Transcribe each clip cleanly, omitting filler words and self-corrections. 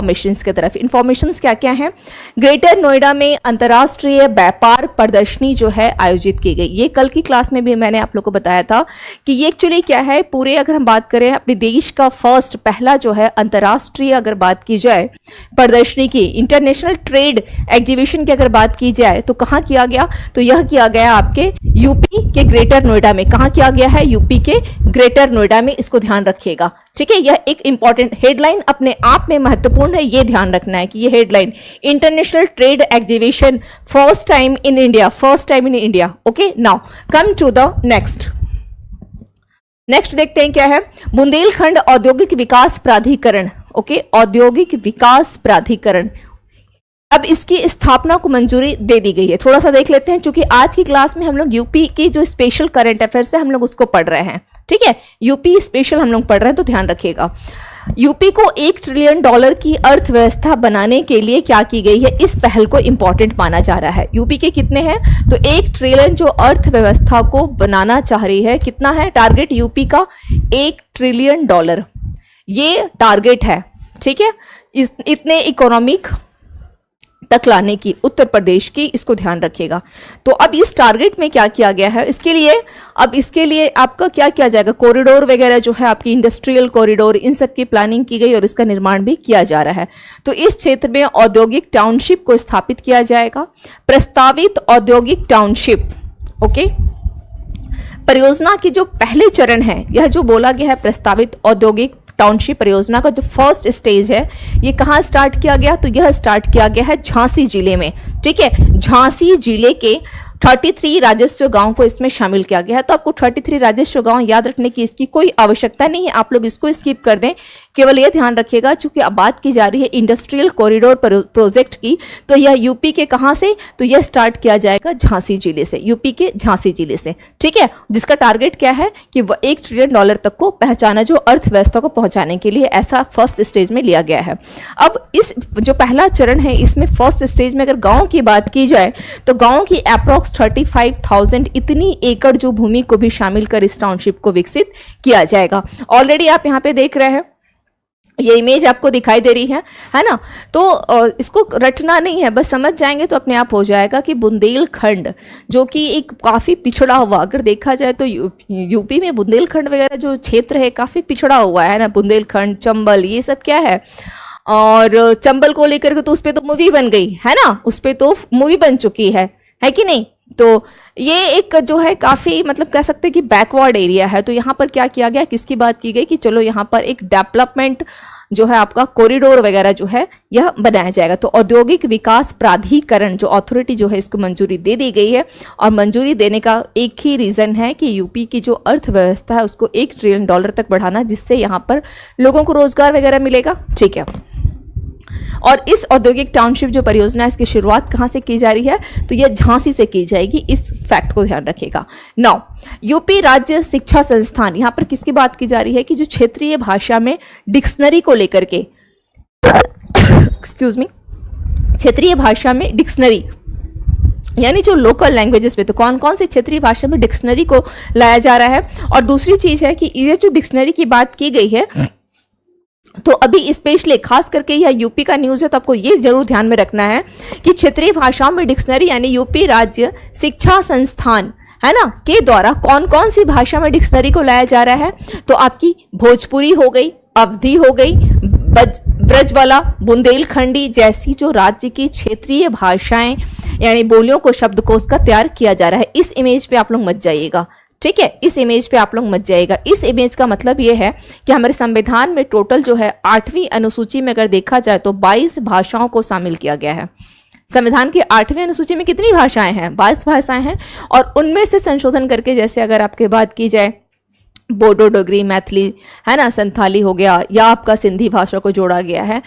Missions की तरफ। Informations क्या क्या हैं? ग्रेटर नोएडा में अंतर्राष्ट्रीय व्यापार प्रदर्शनी जो है आयोजित की गई। ये कल की क्लास में भी मैंने आप लोग को बताया था कि ये एक्चुअली क्या है, पूरे अगर हम बात करें अपने देश का पहला जो है अंतर्राष्ट्रीय अगर बात की जाए प्रदर्शनी की, इंटरनेशनल ट्रेड एग्जीबिशन की अगर बात की जाए तो कहाँ किया गया? तो यह किया गया आपके यूपी के ग्रेटर नोएडा में। कहाँ किया गया है? यूपी के ग्रेटर नोएडा में। इसको ध्यान रखिएगा, ठीक है। यह एक इंपॉर्टेंट हेडलाइन अपने आप में महत्वपूर्ण है, ये ध्यान रखना है कि ये headline international trade exhibition first time in India. Okay, now come to the next देखते हैं क्या है। बुंदेलखंड औद्योगिक विकास प्राधिकरण, ओके, औद्योगिक विकास प्राधिकरण, अब इसकी स्थापना को मंजूरी दे दी गई है। थोड़ा सा देख लेते हैं, क्योंकि आज की क्लास में हम लोग यूपी की जो स्पेशल करंट अफेयर्स है हम लोग उसको पढ़ रहे हैं, ठीक है। यूपी स्पेशल हम लोग पढ़ रहे हैं, तो ध्यान रखिएगा। यूपी को $1 ट्रिलियन की अर्थव्यवस्था बनाने के लिए क्या की गई है, इस पहल को इंपॉर्टेंट माना जा रहा है। यूपी के कितने हैं? तो 1 ट्रिलियन जो अर्थव्यवस्था को बनाना चाह रही है, कितना है टारगेट यूपी का? $1 ट्रिलियन, ये टारगेट है, ठीक है। इतने इकोनॉमिक तक लाने की उत्तर प्रदेश की, इसको ध्यान रखिएगा। तो अब इस टारगेट में क्या किया गया है, इसके लिए आपका क्या किया जाएगा? कॉरिडोर वगैरह जो है आपकी इंडस्ट्रियल कॉरिडोर, इन सब की प्लानिंग की गई और इसका निर्माण भी किया जा रहा है। तो इस क्षेत्र में औद्योगिक टाउनशिप को स्थापित किया जाएगा। प्रस्तावित औद्योगिक टाउनशिप, ओके, परियोजना के जो पहले चरण है, यह जो बोला गया है प्रस्तावित औद्योगिक टाउनशिप परियोजना का जो फर्स्ट स्टेज है, ये कहाँ स्टार्ट किया गया? तो यह स्टार्ट किया गया है झांसी जिले में, ठीक है। झांसी जिले के 33 राजस्व गांव को इसमें शामिल किया गया है। तो आपको 33 राजस्व गांव याद रखने की इसकी कोई आवश्यकता नहीं है, आप लोग इसको स्किप कर दें। केवल ये ध्यान रखिएगा, चूंकि अब बात की जा रही है इंडस्ट्रियल कॉरिडोर प्रोजेक्ट की, तो यह यूपी के कहां से? तो यह स्टार्ट किया जाएगा झांसी जिले से, यूपी के झांसी जिले से, ठीक है। जिसका टारगेट क्या है कि वह $1 ट्रिलियन तक को पहचाना, जो अर्थव्यवस्था को पहुंचाने के लिए ऐसा फर्स्ट स्टेज में लिया गया है। अब इस जो पहला चरण है, इसमें फर्स्ट स्टेज में अगर गाँव की बात की जाए तो गाँव की अप्रॉक्स 35,000 इतनी एकड़ जो भूमि को भी शामिल कर इस टाउनशिप को विकसित किया जाएगा। ऑलरेडी आप यहाँ पे देख रहे हैं, ये इमेज आपको दिखाई ददे रही है ना। तो इसको रटना नहीं है, बस समझ जाएंगे तो अपने आप हो जाएगा कि बुंदेलखंड जो कि एक काफ़ी पिछड़ा हुआ, अगर देखा जाए तो यूपी में बुंदेलखंड वगैरह जो क्षेत्र है काफ़ी पिछड़ा हुआ है ना। बुंदेलखंड, चंबल, ये सब क्या है, और चंबल को लेकर के तो उस पर तो मूवी बन गई है ना, उस पर तो मूवी बन चुकी है कि नहीं। तो ये एक जो है काफ़ी मतलब कह सकते हैं कि बैकवर्ड एरिया है। तो यहाँ पर क्या किया गया, किसकी बात की गई कि चलो यहाँ पर एक डेवलपमेंट जो है आपका कॉरिडोर वगैरह जो है यह बनाया जाएगा। तो औद्योगिक विकास प्राधिकरण जो अथॉरिटी जो है इसको मंजूरी दे दी गई है, और मंजूरी देने का एक ही रीज़न है कि यूपी की जो अर्थव्यवस्था है उसको $1 ट्रिलियन तक बढ़ाना, जिससे यहाँ पर लोगों को रोजगार वगैरह मिलेगा, ठीक है। और इस औद्योगिक टाउनशिप जो परियोजना है इसकी शुरुआत कहाँ से की जा रही है? तो यह झांसी से की जाएगी, इस फैक्ट को ध्यान रखिएगा। नाउ यूपी राज्य शिक्षा संस्थान, यहाँ पर किसकी बात की जा रही है कि जो क्षेत्रीय भाषा में डिक्शनरी को लेकर के एक्सक्यूज मी, क्षेत्रीय भाषा में डिक्शनरी यानी जो लोकल लैंग्वेजेस पे, तो कौन कौन सी क्षेत्रीय भाषा में डिक्शनरी को लाया जा रहा है। और दूसरी चीज है कि ये जो डिक्शनरी की बात की गई है, तो अभी स्पेशली खास करके यह यूपी का न्यूज़ है, तो आपको ये जरूर ध्यान में रखना है कि क्षेत्रीय भाषाओं में डिक्शनरी यानी यूपी राज्य शिक्षा संस्थान है ना के द्वारा कौन कौन सी भाषा में डिक्शनरी को लाया जा रहा है। तो आपकी भोजपुरी हो गई, अवधी हो गई, ब्रजवाला, बुंदेलखंडी जैसी जो राज्य की क्षेत्रीय भाषाएं यानी बोलियों को शब्दकोश का तैयार किया जा रहा है। इस इमेज पे आप लोग मत जाइएगा, ठीक है, इस इमेज पे आप लोग मत जाइएगा। इस इमेज का मतलब ये है कि हमारे संविधान में टोटल जो है 8वीं अनुसूची में अगर देखा जाए तो 22 भाषाओं को शामिल किया गया है। संविधान की 8वीं अनुसूची में कितनी भाषाएं हैं? 22 भाषाएं हैं, और उनमें से संशोधन करके, जैसे अगर आपके बात की जाए बोडो, डोगरी, मैथिली है ना, संथाली हो गया, या आपका सिंधी भाषा को जोड़ा गया है,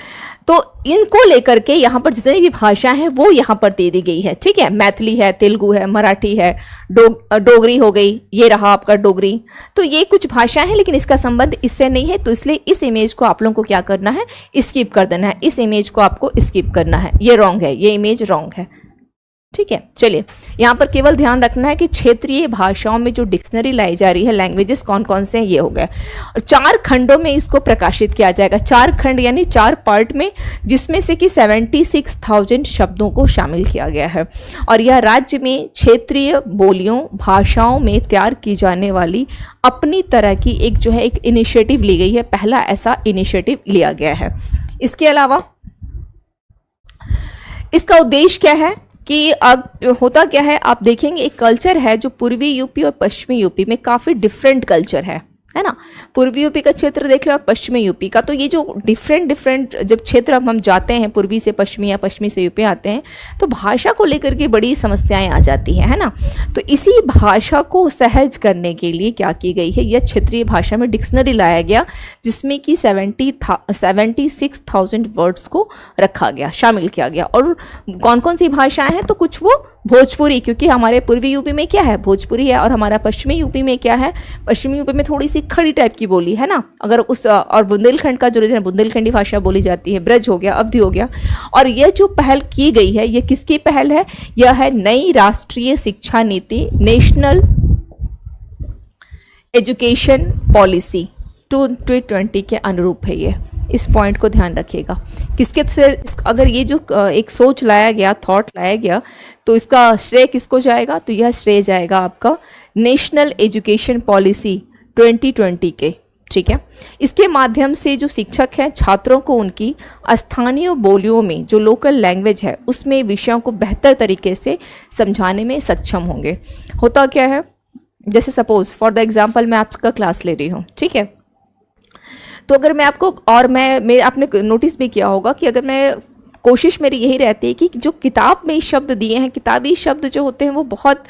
तो इनको लेकर के यहाँ पर जितनी भी भाषाएं हैं वो यहाँ पर दे दी गई है, ठीक है। मैथिली है, तेलुगु है, मराठी है, डोगरी हो गई, ये रहा आपका डोगरी। तो ये कुछ भाषाएं हैं, लेकिन इसका संबंध इससे नहीं है, तो इसलिए इस इमेज को आप लोगों को क्या करना है, स्किप कर देना है। इस इमेज को आपको स्किप करना है, ये रॉन्ग है, ये इमेज रॉन्ग है, ठीक है। चलिए, यहाँ पर केवल ध्यान रखना है कि क्षेत्रीय भाषाओं में जो डिक्शनरी लाई जा रही है, लैंग्वेजेस कौन कौन से हैं, ये हो गया। और 4 खंडों में इसको प्रकाशित किया जाएगा, 4 खंड यानी 4 पार्ट में, जिसमें से कि 76,000 शब्दों को शामिल किया गया है। और यह राज्य में क्षेत्रीय बोलियों भाषाओं में तैयार की जाने वाली अपनी तरह की एक जो है एक इनिशिएटिव ली गई है, पहला ऐसा इनिशिएटिव लिया गया है। इसके अलावा इसका उद्देश्य क्या है कि अब होता क्या है, आप देखेंगे एक कल्चर है जो पूर्वी यूपी और पश्चिमी यूपी में काफ़ी डिफरेंट कल्चर है ना। पूर्वी यूपी का क्षेत्र देख लो और पश्चिमी यूपी का, तो ये जो डिफरेंट जब क्षेत्र हम जाते हैं, पूर्वी से पश्चिमी या पश्चिमी से यूपी आते हैं, तो भाषा को लेकर के बड़ी समस्याएं आ जाती हैं, है ना। तो इसी भाषा को सहज करने के लिए क्या की गई है, यह क्षेत्रीय भाषा में डिक्शनरी लाया गया, जिसमें कि 76,000 वर्ड्स को रखा गया, शामिल किया गया। और कौन कौन सी भाषाएं हैं, तो कुछ वो भोजपुरी, क्योंकि हमारे पूर्वी यूपी में क्या है, भोजपुरी है, और हमारा पश्चिमी यूपी में क्या है, पश्चिमी यूपी में थोड़ी सी खड़ी टाइप की बोली है ना, अगर उस, और बुंदेलखंड का जो रीजन बुंदेलखंडी भाषा बोली जाती है, ब्रज हो गया, अवधि हो गया। और यह जो पहल की गई है, यह किसकी पहल है, यह है नई राष्ट्रीय शिक्षा नीति, नेशनल एजुकेशन पॉलिसी 2020 के अनुरूप है ये। इस पॉइंट को ध्यान रखिएगा। किसके से अगर ये जो एक सोच लाया गया, थॉट लाया गया, तो इसका श्रेय किसको जाएगा, तो यह श्रेय जाएगा आपका नेशनल एजुकेशन पॉलिसी 2020 के, ठीक है। इसके माध्यम से जो शिक्षक हैं, छात्रों को उनकी स्थानीय बोलियों में जो लोकल लैंग्वेज है उसमें विषयों को बेहतर तरीके से समझाने में सक्षम होंगे। होता क्या है, जैसे सपोज फॉर द एग्जाम्पल मैं आपका क्लास ले रही हूँ, ठीक है, तो अगर मैं आपको, और मैं आपने नोटिस भी किया होगा कि अगर मैं, कोशिश मेरी यही रहती है कि जो किताब में शब्द दिए हैं, किताबी शब्द जो होते हैं वो बहुत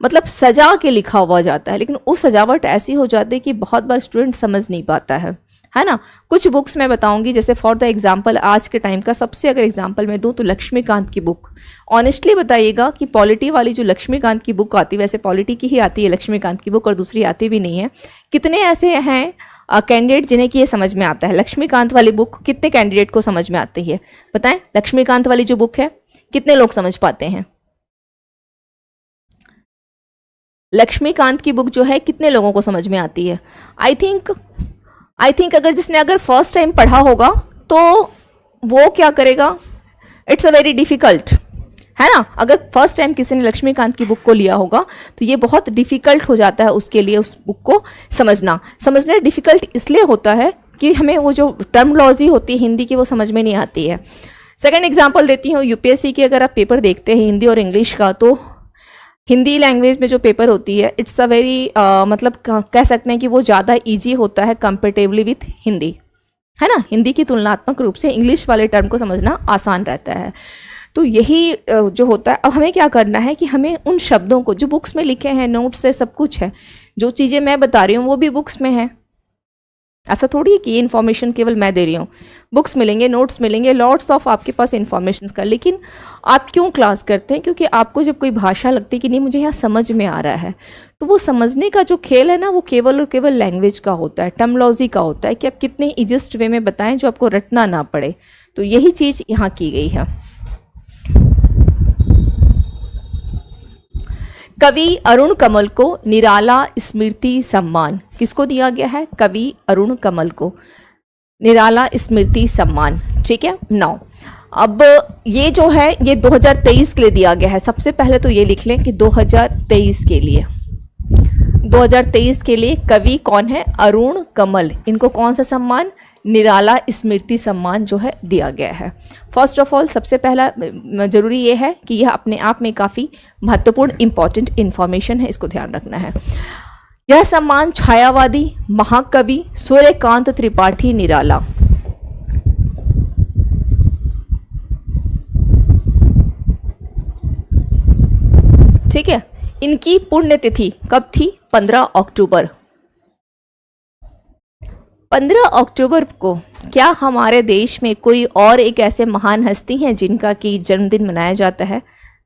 मतलब सजा के लिखा हुआ जाता है, लेकिन वो सजावट ऐसी हो जाती है कि बहुत बार स्टूडेंट समझ नहीं पाता है ना। कुछ बुक्स मैं बताऊंगी, जैसे फॉर द एग्जांपल आज के टाइम का सबसे अगर एग्जांपल मैं दूं तो लक्ष्मीकांत की बुक। ऑनेस्टली बताइएगा कि पॉलिटी वाली जो लक्ष्मीकांत की बुक आती है, वैसे पॉलिटी की ही आती है लक्ष्मीकांत की बुक, और दूसरी आती भी नहीं है। कितने ऐसे हैं कैंडिडेट जिन्हें कि ये समझ में आता है, लक्ष्मीकांत वाली बुक कितने कैंडिडेट को समझ में आती है, बताएं। लक्ष्मीकांत वाली जो बुक है कितने लोग समझ पाते हैं, लक्ष्मीकांत की बुक जो है कितने लोगों को समझ में आती है। आई थिंक अगर जिसने अगर फर्स्ट टाइम पढ़ा होगा तो वो क्या करेगा, इट्स अ वेरी डिफिकल्ट, है ना। अगर फर्स्ट टाइम किसी ने लक्ष्मीकांत की बुक को लिया होगा तो ये बहुत डिफिकल्ट हो जाता है उसके लिए उस बुक को समझना डिफिकल्ट इसलिए होता है कि हमें वो जो टर्मोलॉजी होती है हिंदी की वो समझ में नहीं आती है। सेकंड एग्जांपल देती हूँ, यूपीएससी की अगर आप पेपर देखते हैं हिंदी और इंग्लिश का, तो हिंदी लैंग्वेज में जो पेपर होती है इट्स अ वेरी मतलब कह सकते हैं कि वो ज़्यादा ईजी होता है कंपेरेटिवली विथ हिंदी, है ना। हिंदी की तुलनात्मक रूप से इंग्लिश वाले टर्म को समझना आसान रहता है। तो यही जो होता है, अब हमें क्या करना है कि हमें उन शब्दों को जो बुक्स में लिखे हैं, नोट्स है, सब कुछ है, जो चीज़ें मैं बता रही हूँ वो भी बुक्स में है। ऐसा थोड़ी है कि ये इन्फॉर्मेशन केवल मैं दे रही हूँ, बुक्स मिलेंगे, नोट्स मिलेंगे, लॉट्स ऑफ आपके पास इन्फॉर्मेशन का। लेकिन आप क्यों क्लास करते हैं, क्योंकि आपको जब कोई भाषा लगती है कि नहीं मुझे यहाँ समझ में आ रहा है, तो वो समझने का जो खेल है ना वो केवल और केवल लैंग्वेज का होता है, टर्मोलॉजी का होता है कि आप कितने ईजिएस्ट वे में बताएं जो आपको रटना ना पड़े। तो यही चीज़ यहाँ की गई है। कवि अरुण कमल को निराला स्मृति सम्मान किसको दिया गया है, कवि अरुण कमल को निराला स्मृति सम्मान, ठीक है। 9 अब ये जो है ये 2023 के लिए दिया गया है। सबसे पहले तो ये लिख लें कि 2023 के लिए कवि कौन है, अरुण कमल, इनको कौन सा सम्मान, निराला स्मृति सम्मान जो है दिया गया है। फर्स्ट ऑफ ऑल सबसे पहला जरूरी ये है कि यह अपने आप में काफ़ी महत्वपूर्ण इंपॉर्टेंट इंफॉर्मेशन है, इसको ध्यान रखना है। यह सम्मान छायावादी महाकवि सूर्यकांत त्रिपाठी निराला, ठीक है, इनकी पुण्यतिथि कब थी, 15 अक्टूबर। 15 अक्टूबर को क्या हमारे देश में कोई और एक ऐसे महान हस्ती हैं जिनका कि जन्मदिन मनाया जाता है?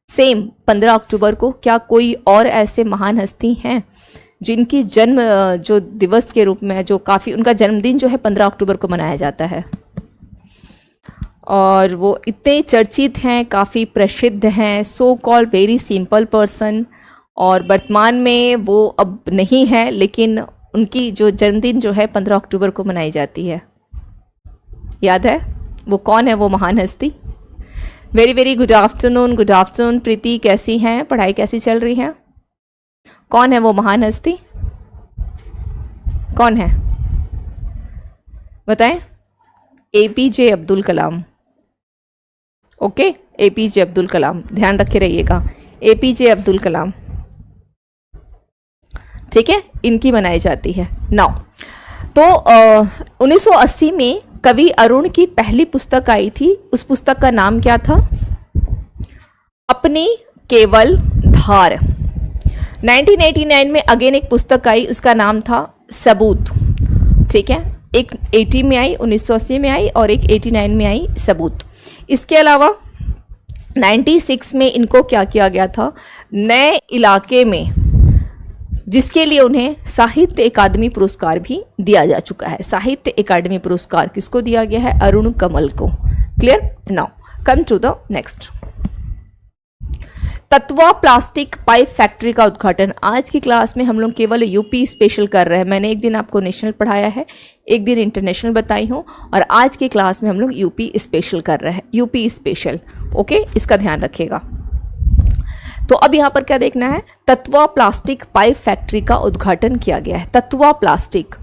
सेम 15 अक्टूबर को क्या कोई और ऐसे महान हस्ती हैं जिनकी जन्म जो दिवस के रूप में जो काफ़ी उनका जन्मदिन जो है 15 अक्टूबर को मनाया जाता है? और वो इतने चर्चित हैं, काफ़ी प्रसिद्ध हैं, so called very simple person. और वर्तमान में वो अब नहीं है, लेकिन उनकी जो जन्मदिन जो है 15 अक्टूबर को मनाई जाती है। याद है वो कौन है, वो महान हस्ती? Very very good afternoon, good afternoon Preeti, कैसी हैं, पढ़ाई कैसी चल रही है? कौन है वो महान हस्ती, कौन है बताएं? APJ Abdul Kalam. Okay, APJ Abdul Kalam, ध्यान रखे रहिएगा, एपीजे अब्दुल कलाम, ठीक है, इनकी मनाई जाती है। नाउ तो 1980 में कवि अरुण की पहली पुस्तक आई थी, उस पुस्तक का नाम क्या था? अपनी केवल धार। 1989 में अगेन एक पुस्तक आई, उसका नाम था सबूत, ठीक है, एक 80 में आई, 1980 में आई, और एक 89 में आई सबूत। इसके अलावा 96 में इनको क्या किया गया था, नए इलाके में, जिसके लिए उन्हें साहित्य अकादमी पुरस्कार भी दिया जा चुका है। साहित्य अकादमी पुरस्कार किसको दिया गया है? अरुण कमल को। Clear? Now come to the next. Tatva plastic pipe factory का उद्घाटन। आज की क्लास में हम लोग केवल यूपी स्पेशल कर रहे हैं। मैंने एक दिन आपको नेशनल पढ़ाया है, एक दिन इंटरनेशनल बताई हूँ, और आज की क्लास में हम लोग यूपी स्पेशल कर रहे हैं, यूपी स्पेशल। ओके, इसका ध्यान रखिएगा। तो अब यहाँ पर क्या देखना है? तत्वा प्लास्टिक पाइप फैक्ट्री का उद्घाटन किया गया है। तत्वा प्लास्टिक।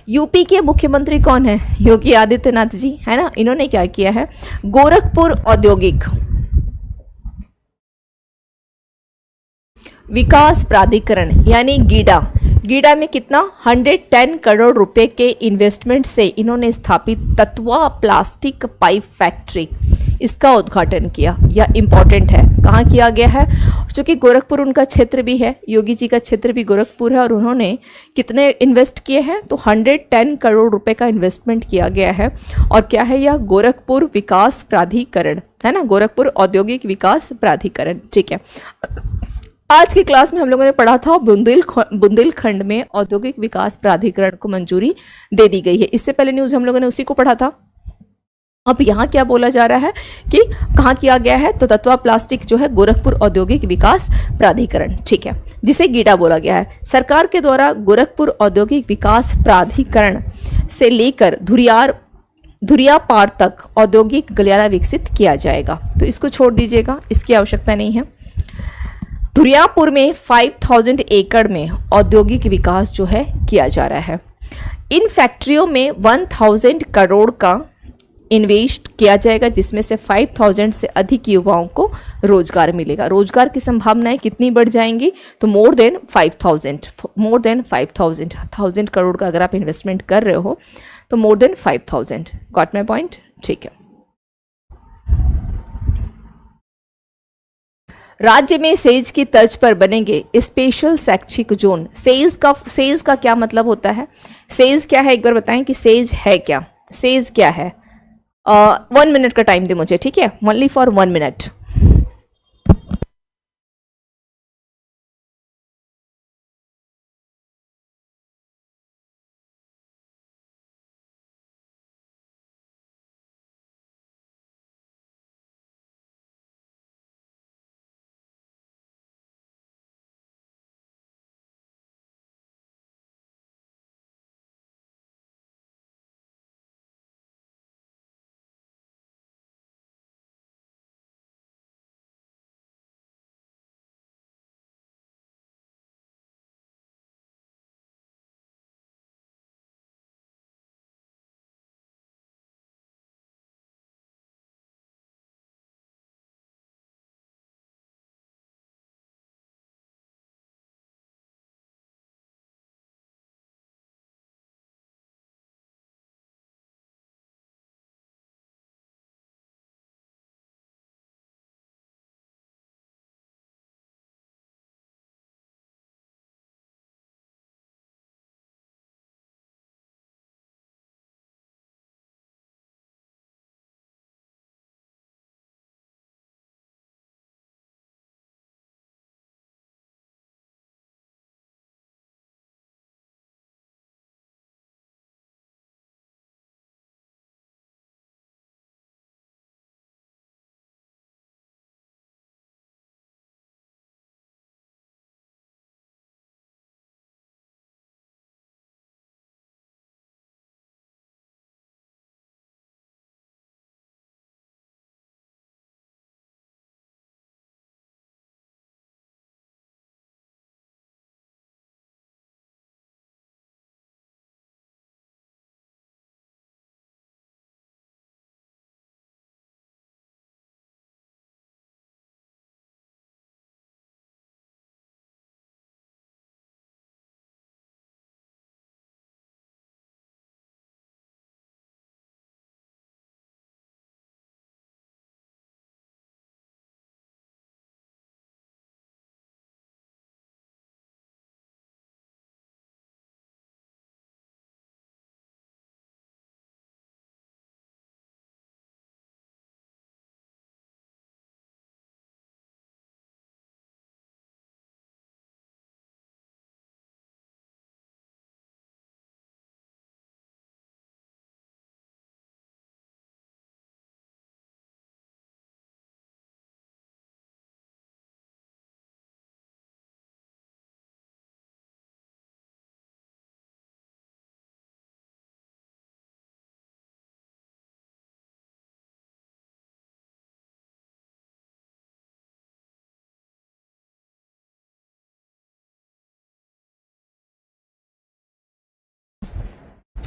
यूपी के मुख्यमंत्री कौन है? योगी आदित्यनाथ जी, है ना। इन्होंने क्या किया है? गोरखपुर औद्योगिक विकास प्राधिकरण यानी गीडा, गीडा में कितना 110 करोड़ रुपए के इन्वेस्टमेंट से इन्होंने स्थापित तत्वा प्लास्टिक पाइप फैक्ट्री, इसका उद्घाटन किया। यह इंपॉर्टेंट है, कहाँ किया गया है? क्योंकि गोरखपुर उनका क्षेत्र भी है, योगी जी का क्षेत्र भी गोरखपुर है, और उन्होंने कितने इन्वेस्ट किए हैं? तो 110 करोड़ रुपए का इन्वेस्टमेंट किया गया है। और क्या है यह? गोरखपुर विकास प्राधिकरण, है ना, गोरखपुर औद्योगिक विकास प्राधिकरण, ठीक है। आज की क्लास में हम लोगों ने पढ़ा था बुंदेलखंड में औद्योगिक विकास प्राधिकरण को मंजूरी दे दी गई है। इससे पहले न्यूज हम लोगों ने उसी को पढ़ा था। अब यहाँ क्या बोला जा रहा है कि कहाँ किया गया है? तो तत्वा प्लास्टिक जो है गोरखपुर औद्योगिक विकास प्राधिकरण, ठीक है, जिसे गीडा बोला गया है। सरकार के द्वारा गोरखपुर औद्योगिक विकास प्राधिकरण से लेकर धुरियापार तक औद्योगिक गलियारा विकसित किया जाएगा। तो इसको छोड़ दीजिएगा, इसकी आवश्यकता नहीं है। धुरियापुर में 5000 एकड़ में औद्योगिक विकास जो है किया जा रहा है। इन फैक्ट्रियों में 1000 करोड़ का इन्वेस्ट किया जाएगा, जिसमें से 5000 से अधिक युवाओं को रोजगार मिलेगा। रोजगार की संभावनाएं कितनी बढ़ जाएंगी? तो मोर देन 5000 करोड़ का अगर आप इन्वेस्टमेंट कर रहे हो तो more than 5000। Got my point? ठीक है। राज्य में सेज की तर्ज पर बनेंगे स्पेशल शैक्षिक जोन। सेज का क्या मतलब होता है? सेज क्या है, एक बार बताएं कि सेज है क्या? सेज क्या है? 1 मिनट का टाइम दे मुझे, ठीक है, only for 1 minute.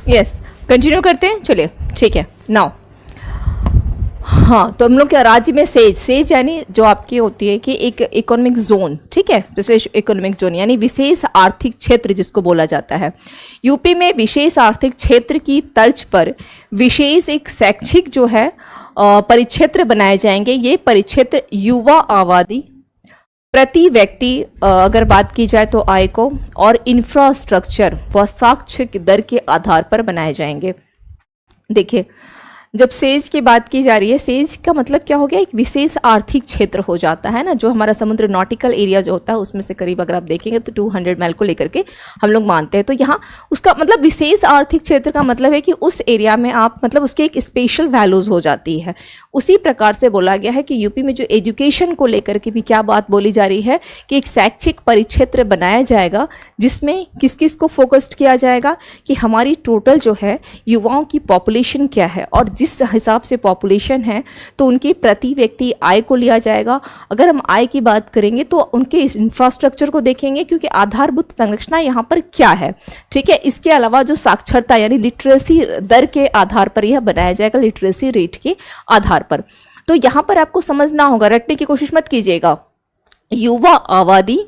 Yes, continue करते हैं, चलिए ठीक है। नाउ हाँ, तो हम लोग क्या राज्य में सेज यानी जो आपकी होती है कि एक इकोनॉमिक जोन, ठीक है, विशेष इकोनॉमिक जोन यानी विशेष आर्थिक क्षेत्र जिसको बोला जाता है। यूपी में विशेष आर्थिक क्षेत्र की तर्ज पर विशेष एक शैक्षिक जो है परिक्षेत्र बनाए जाएंगे। ये परिक्षेत्र युवा आबादी, प्रति व्यक्ति अगर बात की जाए तो आय को, और इंफ्रास्ट्रक्चर व साक्षर दर के आधार पर बनाए जाएंगे। देखिए, जब सेज की बात की जा रही है, सेज का मतलब क्या हो गया, एक विशेष आर्थिक क्षेत्र हो जाता है ना, जो हमारा समुद्र नॉटिकल एरिया जो होता है उसमें से करीब अगर आप देखेंगे तो 200 माइल को लेकर के हम लोग मानते हैं। तो यहाँ उसका मतलब विशेष आर्थिक क्षेत्र का मतलब है कि उस एरिया में आप मतलब उसके एक स्पेशल वैल्यूज हो जाती है। उसी प्रकार से बोला गया है कि यूपी में जो एजुकेशन को लेकर के भी क्या बात बोली जा रही है कि एक शैक्षिक परिक्षेत्र बनाया जाएगा, जिसमें किस किस को फोकस्ड किया जाएगा कि हमारी टोटल जो है युवाओं की पॉपुलेशन क्या है, और जिस हिसाब से पॉपुलेशन है तो उनकी प्रति व्यक्ति आय को लिया जाएगा। अगर हम आय की बात करेंगे तो उनके इंफ्रास्ट्रक्चर को देखेंगे, क्योंकि आधारभूत संरचना यहाँ पर क्या है, ठीक है। इसके अलावा जो साक्षरता यानी लिटरेसी दर के आधार पर यह बनाया जाएगा, लिटरेसी रेट के आधार पर। तो यहाँ पर आपको समझना होगा, रटने की कोशिश मत कीजिएगा। युवा आबादी,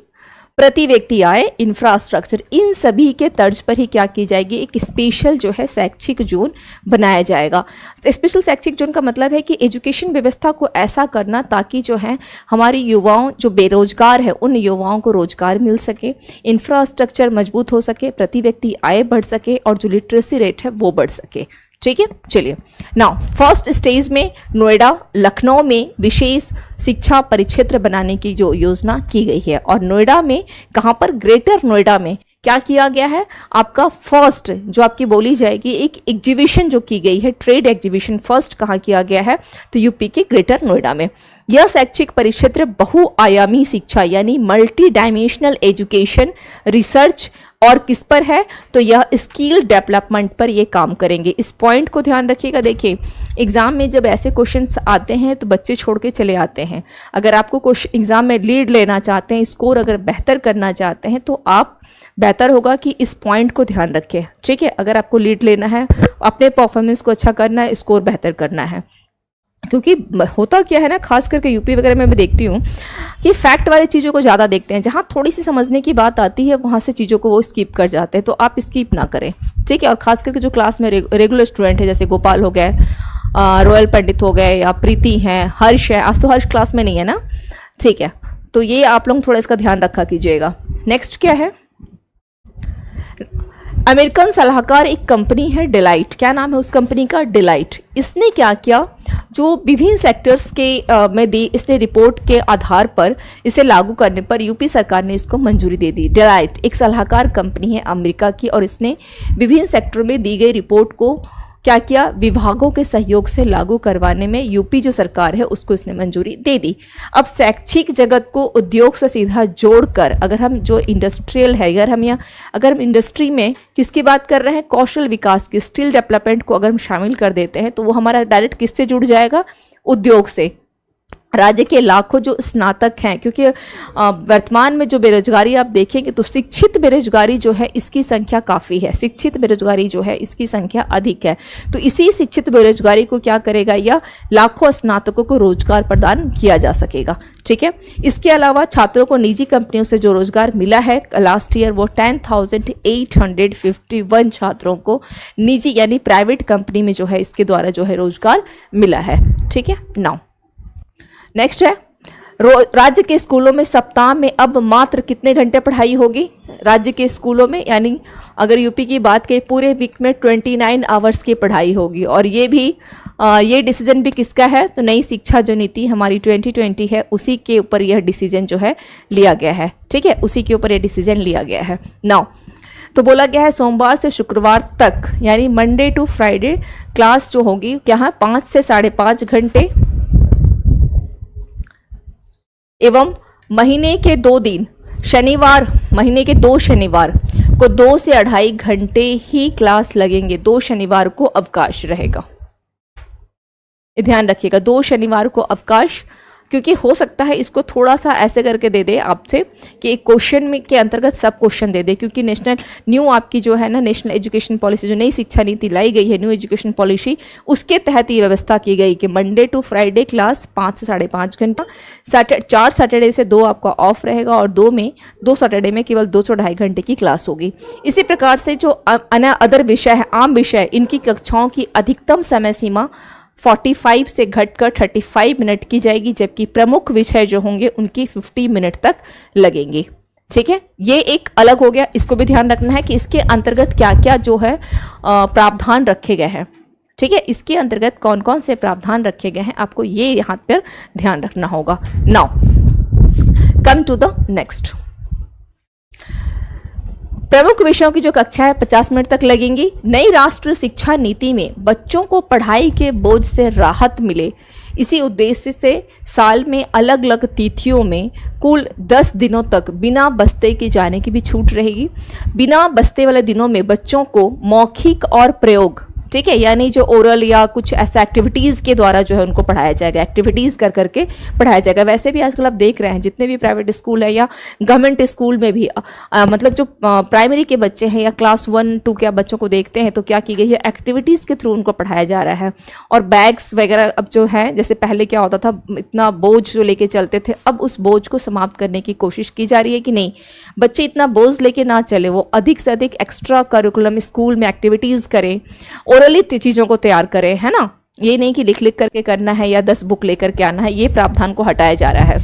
प्रति व्यक्ति आय, इंफ्रास्ट्रक्चर, इन सभी के तर्ज पर ही क्या की जाएगी, एक स्पेशल जो है शैक्षिक जोन बनाया जाएगा। स्पेशल शैक्षिक जोन का मतलब है कि एजुकेशन व्यवस्था को ऐसा करना ताकि जो है हमारे युवाओं जो बेरोजगार है उन युवाओं को रोजगार मिल सके, इंफ्रास्ट्रक्चर मजबूत हो सके, प्रति व्यक्ति आय बढ़ सके, और जो लिटरेसी रेट है वो बढ़ सके, ठीक है। चलिए, नाउ फर्स्ट स्टेज में नोएडा, लखनऊ में विशेष शिक्षा परिक्षेत्र बनाने की जो योजना की गई है, और नोएडा में कहाँ पर, ग्रेटर नोएडा में क्या किया गया है, आपका फर्स्ट जो आपकी बोली जाएगी एक एग्जीबिशन जो की गई है, ट्रेड एग्जीबिशन फर्स्ट कहाँ किया गया है, तो यूपी के ग्रेटर नोएडा में। यह शैक्षिक परिक्षेत्र बहुआयामी शिक्षा यानी मल्टी डायमेंशनल एजुकेशन, रिसर्च और किस पर है, तो यह स्किल डेवलपमेंट पर ये काम करेंगे। इस पॉइंट को ध्यान रखिएगा। देखिए, एग्जाम में जब ऐसे क्वेश्चंस आते हैं तो बच्चे छोड़ के चले आते हैं। अगर आपको एग्जाम में लीड लेना चाहते हैं, स्कोर अगर बेहतर करना चाहते हैं, तो आप बेहतर होगा कि इस पॉइंट को ध्यान रखें, ठीक है। अगर आपको लीड लेना है, अपने परफॉर्मेंस को अच्छा करना है, स्कोर बेहतर करना है, क्योंकि होता क्या है ना, खास करके यूपी वगैरह में मैं देखती हूँ कि फैक्ट वाली चीज़ों को ज़्यादा देखते हैं। जहाँ थोड़ी सी समझने की बात आती है वहाँ से चीज़ों को वो स्किप कर जाते हैं, तो आप स्किप ना करें, ठीक है। और खास करके जो क्लास में रेगुलर स्टूडेंट है, जैसे गोपाल हो गए, रोयल पंडित हो गए, या प्रीति हैं, हर्ष है, आज तो हर्ष क्लास में नहीं है ना, ठीक है। तो ये आप लोग थोड़ा इसका ध्यान रखा कीजिएगा। नेक्स्ट क्या है, अमेरिकन सलाहकार एक कंपनी है डेलाइट, क्या नाम है उस कंपनी का, डेलाइट। इसने क्या किया, जो विभिन्न सेक्टर्स के में दी, इसने रिपोर्ट के आधार पर इसे लागू करने पर यूपी सरकार ने इसको मंजूरी दे दी। डेलाइट एक सलाहकार कंपनी है अमेरिका की, और इसने विभिन्न सेक्टरों में दी गई रिपोर्ट को क्या किया, विभागों के सहयोग से लागू करवाने में यूपी जो सरकार है उसको इसने मंजूरी दे दी। अब शैक्षिक जगत को उद्योग से सीधा जोड़कर, अगर हम जो इंडस्ट्रियल है, अगर हम इंडस्ट्री में किसकी बात कर रहे हैं, कौशल विकास की, स्किल डेवलपमेंट को अगर हम शामिल कर देते हैं, तो वो हमारा डायरेक्ट किससे जुड़ जाएगा, उद्योग से। राज्य के लाखों जो स्नातक हैं, क्योंकि वर्तमान में जो बेरोजगारी आप देखेंगे तो शिक्षित बेरोजगारी जो है इसकी संख्या काफ़ी है, शिक्षित बेरोजगारी जो है इसकी संख्या अधिक है। तो इसी शिक्षित बेरोजगारी को क्या करेगा, या लाखों स्नातकों को रोजगार प्रदान किया जा सकेगा, ठीक है। इसके अलावा छात्रों को निजी कंपनियों से जो रोजगार मिला है लास्ट ईयर, वो 10,851 छात्रों को निजी यानी प्राइवेट कंपनी में जो है इसके द्वारा जो है रोजगार मिला है, ठीक है। नाउ नेक्स्ट है, राज्य के स्कूलों में सप्ताह में अब मात्र कितने घंटे पढ़ाई होगी, राज्य के स्कूलों में, यानी अगर यूपी की बात करें पूरे वीक में 29 आवर्स की पढ़ाई होगी। और ये भी ये डिसीजन भी किसका है, तो नई शिक्षा जो नीति हमारी 2020 है उसी के ऊपर यह डिसीजन जो है लिया गया है, ठीक है, उसी के ऊपर यह डिसीजन लिया गया है। नाउ तो बोला गया है सोमवार से शुक्रवार तक यानी मंडे टू फ्राइडे क्लास जो होगी क्या है 5 से 5.5 घंटे, एवं महीने के 2 दिन, शनिवार, महीने के 2 शनिवार को 2 से 2.5 घंटे ही क्लास लगेंगे। 2 शनिवार को अवकाश रहेगा, ध्यान रखिएगा, 2 शनिवार को अवकाश क्योंकि हो सकता है इसको थोड़ा सा ऐसे करके दे दे आपसे कि एक क्वेश्चन में के अंतर्गत सब क्वेश्चन दे दे, क्योंकि नेशनल न्यू आपकी जो है ना नेशनल एजुकेशन पॉलिसी, जो नई शिक्षा नीति लाई गई है, न्यू एजुकेशन पॉलिसी, उसके तहत ये व्यवस्था की गई कि मंडे टू फ्राइडे क्लास 5 से 5.5 घंटा, 4 सैटरडे से 2 आपका ऑफ रहेगा और 2 सैटरडे में केवल 2 से 2.5 घंटे की क्लास होगी। इसी प्रकार से जो अदर विषय है, आम विषय, इनकी कक्षाओं की अधिकतम समय सीमा 45 से घटकर 35 मिनट की जाएगी, जबकि प्रमुख विषय जो होंगे उनकी 50 मिनट तक लगेंगी। ठीक है, ये एक अलग हो गया, इसको भी ध्यान रखना है कि इसके अंतर्गत क्या क्या जो है प्रावधान रखे गए हैं। ठीक है, इसके अंतर्गत कौन कौन से प्रावधान रखे गए हैं आपको ये यहाँ पर ध्यान रखना होगा। Now come to the next. प्रमुख विषयों की जो कक्षा है 50 मिनट तक लगेंगी। नई राष्ट्रीय शिक्षा नीति में बच्चों को पढ़ाई के बोझ से राहत मिले, इसी उद्देश्य से साल में अलग अलग तिथियों में कुल 10 दिनों तक बिना बस्ते के जाने की भी छूट रहेगी। बिना बस्ते वाले दिनों में बच्चों को मौखिक और प्रयोग, ठीक है, यानी जो ओरल या कुछ ऐसा एक्टिविटीज़ के द्वारा जो है उनको पढ़ाया जाएगा, एक्टिविटीज़ कर करके पढ़ाया जाएगा। वैसे भी आजकल आप देख रहे हैं जितने भी प्राइवेट स्कूल है या गवर्नमेंट स्कूल में भी मतलब जो प्राइमरी के बच्चे हैं या क्लास 1-2 के आप बच्चों को देखते हैं तो क्या की गई है, एक्टिविटीज़ के थ्रू उनको पढ़ाया जा रहा है। और बैग्स वगैरह अब जो है, जैसे पहले क्या होता था, इतना बोझ जो लेके चलते थे, अब उस बोझ को समाप्त करने की कोशिश की जा रही है कि नहीं, बच्चे इतना बोझ लेके ना चले, वो अधिक से अधिक एक्स्ट्रा करिकुलम स्कूल में एक्टिविटीज़ करें, ओरली चीज़ों को तैयार करें, है ना। ये नहीं कि लिख लिख करके करना है या 10 बुक लेकर के आना है, ये प्रावधान को हटाया जा रहा है।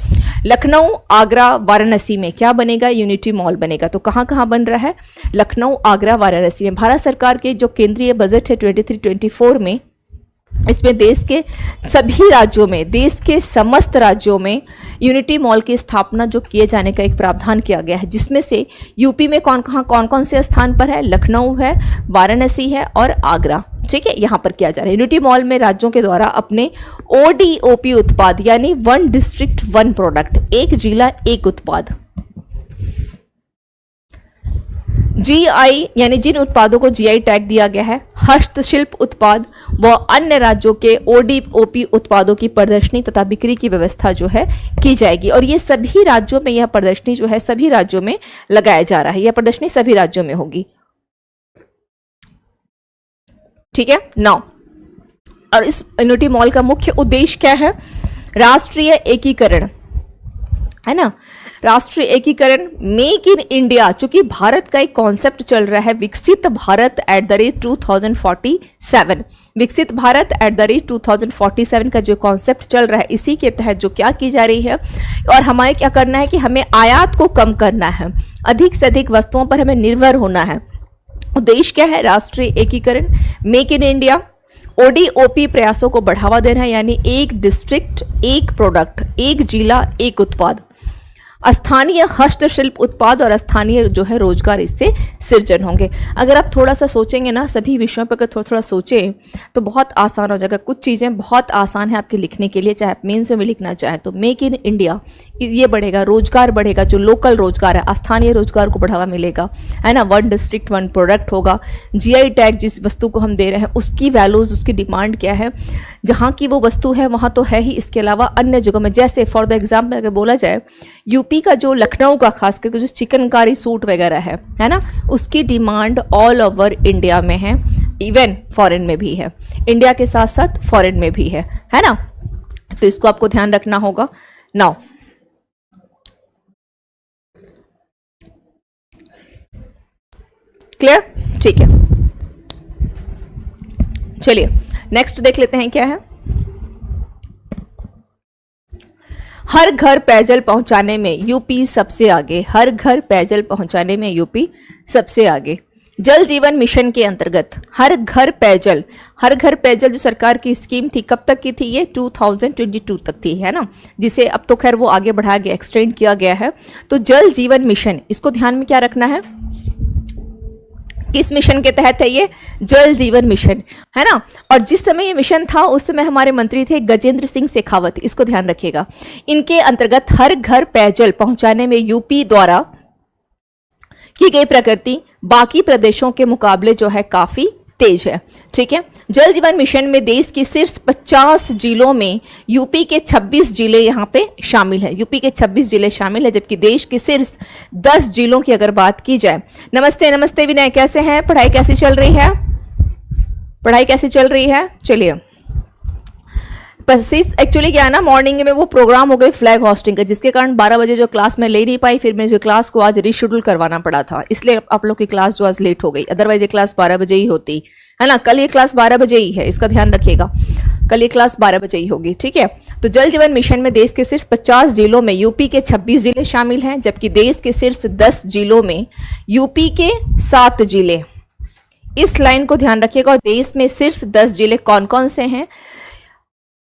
लखनऊ, आगरा, वाराणसी में क्या बनेगा, यूनिटी मॉल बनेगा। तो कहाँ कहाँ बन रहा है, लखनऊ, आगरा, वाराणसी में। भारत सरकार के जो केंद्रीय बजट है 23-24 में, इसमें देश के सभी राज्यों में, देश के समस्त राज्यों में यूनिटी मॉल की स्थापना जो किए जाने का एक प्रावधान किया गया है, जिसमें से यूपी में कौन कौन से स्थान पर है, लखनऊ है, वाराणसी है और आगरा। ठीक है, यहाँ पर किया जा रहा है। यूनिटी मॉल में राज्यों के द्वारा अपने ODOP उत्पाद, यानी 1 डिस्ट्रिक्ट 1 प्रोडक्ट, एक जिला एक उत्पाद, GI यानी जिन उत्पादों को GI टैग दिया गया है, हस्तशिल्प उत्पाद व अन्य राज्यों के ODOP उत्पादों की प्रदर्शनी तथा बिक्री की व्यवस्था जो है की जाएगी। और ये सभी राज्यों में, यह प्रदर्शनी जो है सभी राज्यों में लगाया जा रहा है, यह प्रदर्शनी सभी राज्यों में होगी। ठीक है, नाउ, और इस यूनिटी मॉल का मुख्य उद्देश्य क्या है, राष्ट्रीय एकीकरण, है ना, राष्ट्रीय एकीकरण, मेक इन इंडिया, चूंकि भारत का एक कॉन्सेप्ट चल रहा है विकसित भारत @2047, विकसित भारत @2047 का जो कॉन्सेप्ट चल रहा है, इसी के तहत जो क्या की जा रही है, और हमें क्या करना है कि हमें आयात को कम करना है, अधिक से अधिक वस्तुओं पर हमें निर्भर होना है। उद्देश्य क्या है, राष्ट्रीय एकीकरण, मेक इन इंडिया, ODOP प्रयासों को बढ़ावा देना है, यानी एक डिस्ट्रिक्ट एक प्रोडक्ट, एक जिला एक उत्पाद, स्थानीय हस्तशिल्प उत्पाद और स्थानीय जो है रोजगार इससे सृजन होंगे। अगर आप थोड़ा सा सोचेंगे ना, सभी विषयों पर अगर थोड़ा थोड़ा सोचें तो बहुत आसान हो जाएगा। कुछ चीज़ें बहुत आसान है आपके लिखने के लिए, चाहे आप मेंस में लिखना चाहें तो। मेक इन इंडिया, ये बढ़ेगा, रोजगार बढ़ेगा, जो लोकल रोजगार है, स्थानीय रोजगार को बढ़ावा मिलेगा, है ना। 1 डिस्ट्रिक्ट 1 प्रोडक्ट होगा। GI टैग, जिस वस्तु को हम दे रहे हैं उसकी वैल्यूज, उसकी डिमांड क्या है, जहाँ की वो वस्तु है वहाँ तो है ही, इसके अलावा अन्य जगहों में, जैसे फॉर द एग्जाम्पल अगर बोला जाए, यूपी का जो लखनऊ का खास करके जो चिकनकारी सूट वगैरह है ना, उसकी डिमांड ऑल ओवर इंडिया में है, इवन फॉरेन में भी है, इंडिया के साथ साथ फॉरेन में भी है ना। तो इसको आपको ध्यान रखना होगा। नाउ क्लियर, ठीक है, चलिए नेक्स्ट देख लेते हैं क्या है। हर घर पेयजल पहुंचाने में यूपी सबसे आगे, हर घर पेयजल पहुंचाने में यूपी सबसे आगे। जल जीवन मिशन के अंतर्गत हर घर पेयजल, हर घर पेयजल जो सरकार की स्कीम थी, कब तक की थी ये, 2022 तक थी, है ना, जिसे अब तो खैर वो आगे बढ़ाया गया, एक्सटेंड किया गया है। तो जल जीवन मिशन, इसको ध्यान में क्या रखना है, किस मिशन के तहत है ये, जल जीवन मिशन, है ना। और जिस समय ये मिशन था उस समय हमारे मंत्री थे गजेंद्र सिंह शेखावत, इसको ध्यान रखिएगा। इनके अंतर्गत हर घर पेयजल पहुंचाने में यूपी द्वारा की गई प्रगति बाकी प्रदेशों के मुकाबले जो है काफी तेज है। ठीक है, जल जीवन मिशन में देश के सिर्फ 50 जिलों में यूपी के 26 जिले यहाँ पे शामिल है। यूपी के 26 जिले शामिल है, जबकि देश के सिर्फ 10 जिलों की अगर बात की जाए। नमस्ते नमस्ते विनय, कैसे हैं? पढ़ाई कैसी चल रही है? पढ़ाई कैसी चल रही है? चलिए, एक्चुअली क्या है ना, मॉर्निंग में वो प्रोग्राम हो गई फ्लैग होस्टिंग का, जिसके कारण 12 बजे जो क्लास में ले नहीं पाई, फिर मैं जो क्लास को आज रीशेड्यूल करवाना पड़ा था, इसलिए आप लोग की क्लास जो आज लेट हो गई। अदरवाइज ये क्लास 12 बजे ही होती है ना। कल ये क्लास 12 बजे ही है, इसका ध्यान रखिएगा, कल ये क्लास 12 बजे ही होगी। ठीक है, तो जल जीवन मिशन में देश के सिर्फ 50 जिलों में यूपी के 26 जिले शामिल हैं, जबकि देश के सिर्फ 10 जिलों में यूपी के 7 जिले। इस लाइन को ध्यान रखिएगा। और देश में सिर्फ 10 जिले कौन कौन से हैं?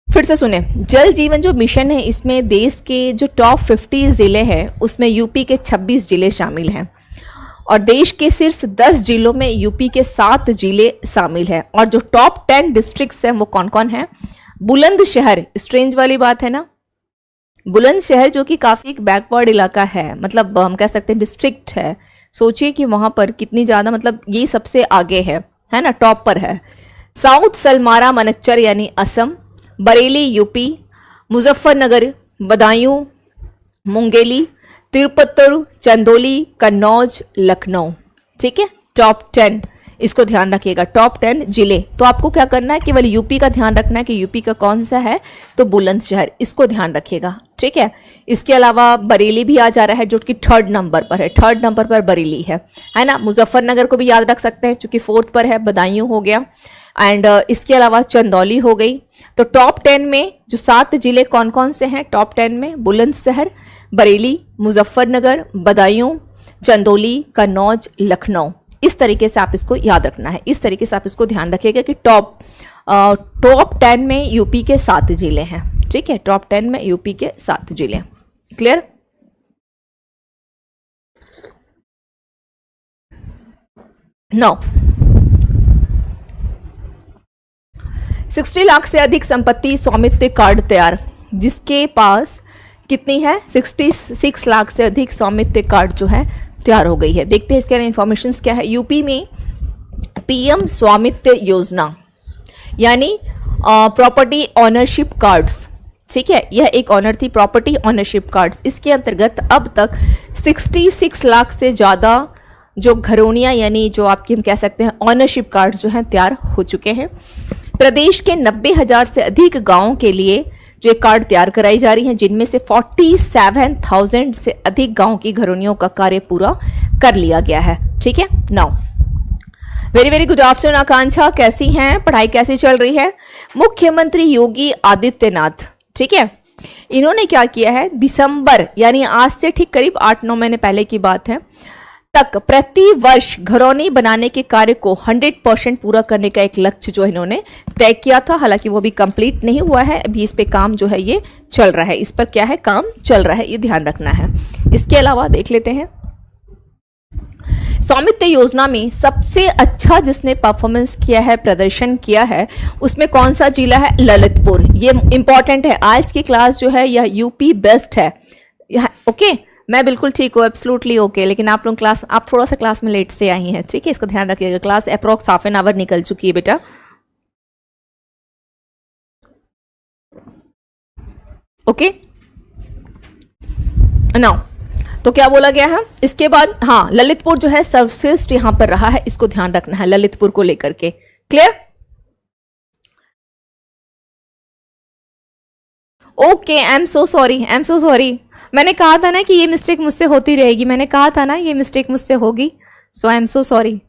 फिर से सुने, जल जीवन जो मिशन है इसमें देश के जो टॉप 50 जिले हैं उसमें यूपी के 26 जिले शामिल हैं, और देश के सिर्फ 10 जिलों में यूपी के 7 जिले शामिल हैं। और जो टॉप 10 डिस्ट्रिक्ट्स हैं वो कौन कौन है? बुलंदशहर, स्ट्रेंज वाली बात है ना, बुलंदशहर जो कि काफी एक बैकवर्ड इलाका है, मतलब हम कह सकते हैं डिस्ट्रिक्ट है। सोचिए कि वहां पर कितनी ज्यादा, मतलब ये सबसे आगे है ना, टॉप पर है। साउथ सलमारा मनक्चर यानी असम, बरेली यूपी, मुजफ्फरनगर, बदायूं, मुंगेली, तिरुपत्तूर, चंदौली, कन्नौज, लखनऊ। ठीक है, टॉप 10, इसको ध्यान रखिएगा, टॉप 10 जिले। तो आपको क्या करना है, केवल यूपी का ध्यान रखना है कि यूपी का कौन सा है, तो बुलंदशहर, इसको ध्यान रखिएगा। ठीक है, इसके अलावा बरेली भी आ जा रहा है जो कि 3rd नंबर पर है, 3rd नंबर पर बरेली है ना। मुजफ्फरनगर को भी याद रख सकते हैं क्योंकि 4th पर है, बदायूं हो गया, एंड इसके अलावा चंदौली हो गई। तो टॉप 10 में जो 7 जिले कौन कौन से हैं? टॉप 10 में बुलंदशहर, बरेली, मुजफ्फरनगर, बदायूं, चंदौली, कन्नौज, लखनऊ। इस तरीके से आप इसको याद रखना है, इस तरीके से आप इसको ध्यान रखिएगा कि टॉप 10 में यूपी के 7 जिले हैं। ठीक है, टॉप 10 में यूपी के 7 जिले। क्लियर? नो, 60 लाख से अधिक संपत्ति स्वामित्व कार्ड तैयार, जिसके पास कितनी है? 66 लाख से अधिक स्वामित्व कार्ड जो है तैयार हो गई है। देखते हैं इसके इन्फॉर्मेशन क्या है। यूपी में पीएम स्वामित्व योजना यानी प्रॉपर्टी ऑनरशिप कार्ड्स, ठीक है, यह एक ऑनर थी, प्रॉपर्टी ऑनरशिप कार्ड्स। इसके अंतर्गत अब तक 66 लाख से ज़्यादा जो घरोनियाँ यानी जो आपकी हम कह सकते हैं ऑनरशिप कार्ड जो हैं तैयार हो चुके हैं। प्रदेश के 90,000 से अधिक गांवों के लिए जो एक कार्ड तैयार कराई जा रही हैं, जिनमें से 47,000 से अधिक गांव की घरोनियों का कार्य पूरा कर लिया गया है। ठीक है, now very very good afternoon Akanksha, कैसी हैं? पढ़ाई कैसी चल रही है? मुख्यमंत्री योगी आदित्यनाथ, ठीक है, इन्होंने क्या किया है, दिसंबर यानी आज से ठीक करीब 8-9 महीने पहले की बात है तक प्रति वर्ष घरौनी बनाने के कार्य को 100% पूरा करने का एक लक्ष्य जो इन्होंने तय किया था। हालांकि वो भी कंप्लीट नहीं हुआ है, अभी इस पे काम जो है ये चल रहा है, इस पर क्या है, काम चल रहा है, ये ध्यान रखना है। इसके अलावा देख लेते हैं स्वामित्व योजना में सबसे अच्छा जिसने परफॉर्मेंस किया है, प्रदर्शन किया है, उसमें कौन सा जिला है? ललितपुर। ये इंपॉर्टेंट है, आज की क्लास जो है यह यूपी बेस्ट है। ओके, मैं बिल्कुल ठीक हूँ, एब्सोल्युटली ओके, लेकिन आप लोग क्लास, आप थोड़ा सा क्लास में लेट से आई हैं, ठीक है, इसका ध्यान रखिएगा। Class approx half an hour निकल चुकी है बेटा। ओके, नाउ तो क्या बोला गया है इसके बाद? हाँ, ललितपुर जो है सर्वश्रेष्ठ यहां पर रहा है, इसको ध्यान रखना है ललितपुर को लेकर के। Clear? Okay, I am so sorry, I am so sorry. मैंने कहा था ना कि ये मिस्टेक मुझसे होती रहेगी, मैंने कहा था ना ये मिस्टेक मुझसे होगी, so I am so sorry.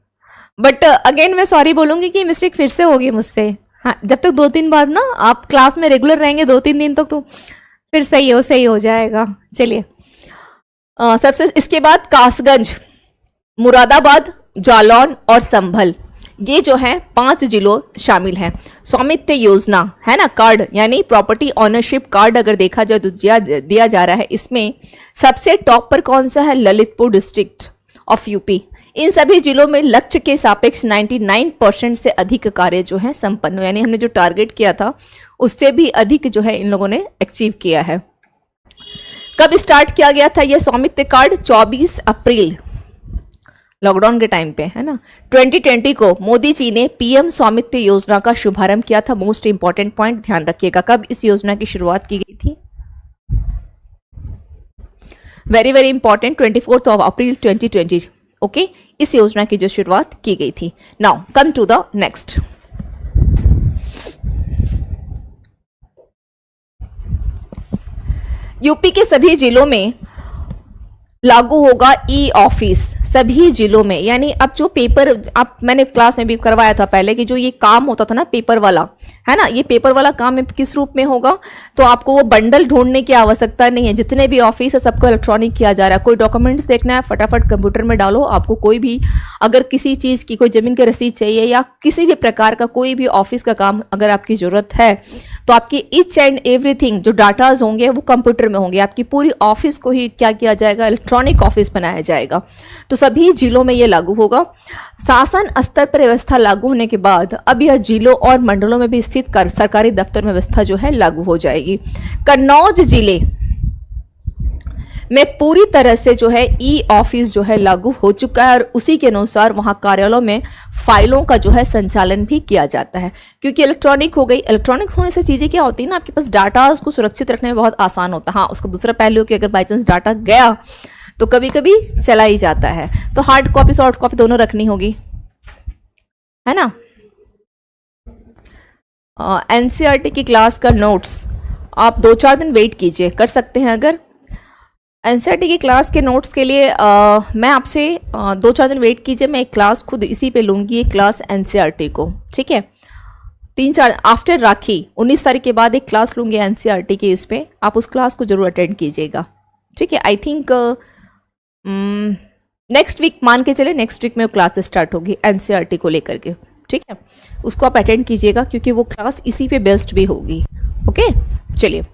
But again मैं सॉरी बोलूंगी कि मिस्टेक फिर से होगी मुझसे। हाँ, जब तक 2-3 बार ना आप क्लास में रेगुलर रहेंगे 2-3 दिन तक, तो फिर सही हो जाएगा। चलिए, सबसे इसके बाद कासगंज, मुरादाबाद, जालौन और संभल, ये जो है 5 जिलों शामिल हैं। स्वामित्व योजना है ना, कार्ड यानी प्रॉपर्टी ऑनरशिप कार्ड अगर देखा जाए तो दिया जा रहा है, इसमें सबसे टॉप पर कौन सा है? Lalitpur district of UP. इन सभी जिलों में लक्ष्य के सापेक्ष 99% से अधिक कार्य जो है संपन्न, यानी हमने जो टारगेट किया था उससे भी अधिक जो है इन लोगों ने अचीव किया है। कब स्टार्ट किया गया था यह स्वामित्व कार्ड? 24 अप्रैल लॉकडाउन के टाइम पे, है ना। 2020 को मोदी जी ने पीएम स्वामित्व योजना का शुभारंभ किया था। मोस्ट इंपॉर्टेंट पॉइंट ध्यान रखिएगा, कब इस योजना की शुरुआत की गई थी। Very very important, 24 April 2020, okay, इस योजना की जो शुरुआत की गई थी। Now come to the next. UP के सभी जिलों में लागू होगा ई ऑफिस, सभी जिलों में। यानी अब जो पेपर, आप मैंने क्लास में भी करवाया था पहले कि जो ये काम होता था ना पेपर वाला, है ना, ये पेपर वाला काम किस रूप में होगा, तो आपको वो बंडल ढूंढने की आवश्यकता नहीं है। जितने भी ऑफिस है सबको इलेक्ट्रॉनिक किया जा रहा है। कोई डॉक्यूमेंट्स देखना है फटाफट कंप्यूटर में डालो, आपको कोई भी अगर किसी चीज़ की, कोई जमीन की रसीद चाहिए या किसी भी प्रकार का कोई भी ऑफिस का काम अगर आपकी ज़रूरत है, तो आपकी ईच एंड एवरीथिंग जो डाटाज होंगे वो कंप्यूटर में होंगे। आपकी पूरी ऑफिस को ही क्या किया जाएगा, इलेक्ट्रॉनिक ऑफिस बनाया जाएगा। तो सभी जिलों में ये लागू होगा। शासन स्तर पर व्यवस्था लागू होने के बाद अब यह जिलों और मंडलों में भी स्थित सरकारी दफ्तर में व्यवस्था जो है लागू हो जाएगी। कन्नौज जिले में पूरी तरह से जो है ई ऑफिस जो है लागू हो चुका है और उसी के अनुसार वहां कार्यालयों में फाइलों का जो है संचालन भी किया जाता है, क्योंकि इलेक्ट्रॉनिक हो गई। इलेक्ट्रॉनिक होने से चीज़ें क्या होती है ना, आपके पास डाटा उसको सुरक्षित रखने में बहुत आसान होता है। हाँ, उसका दूसरा पहलू कि अगर बाई चांस डाटा गया तो कभी कभी चला ही जाता है, तो हार्ड कॉपी सॉफ्ट कॉपी दोनों रखनी होगी, है ना। एनसीईआरटी की क्लास का नोट्स आप 2-4 दिन वेट कीजिए, कर सकते हैं। अगर एनसीईआरटी की क्लास के नोट्स के लिए मैं आपसे 2-4 दिन वेट कीजिए, मैं एक क्लास खुद इसी पे लूँगी, एक क्लास एनसीईआरटी को, ठीक है। 3-4 आफ्टर राखी 19 तारीख के बाद एक क्लास लूँगी एनसीईआरटी की, इस पर आप उस क्लास को जरूर अटेंड कीजिएगा, ठीक है। आई थिंक नेक्स्ट वीक, मान के चले नेक्स्ट वीक में क्लास स्टार्ट होगी एनसीईआरटी को लेकर के, ठीक है। उसको आप अटेंड कीजिएगा क्योंकि वो क्लास इसी पे बेस्ड भी होगी, ओके। चलिए,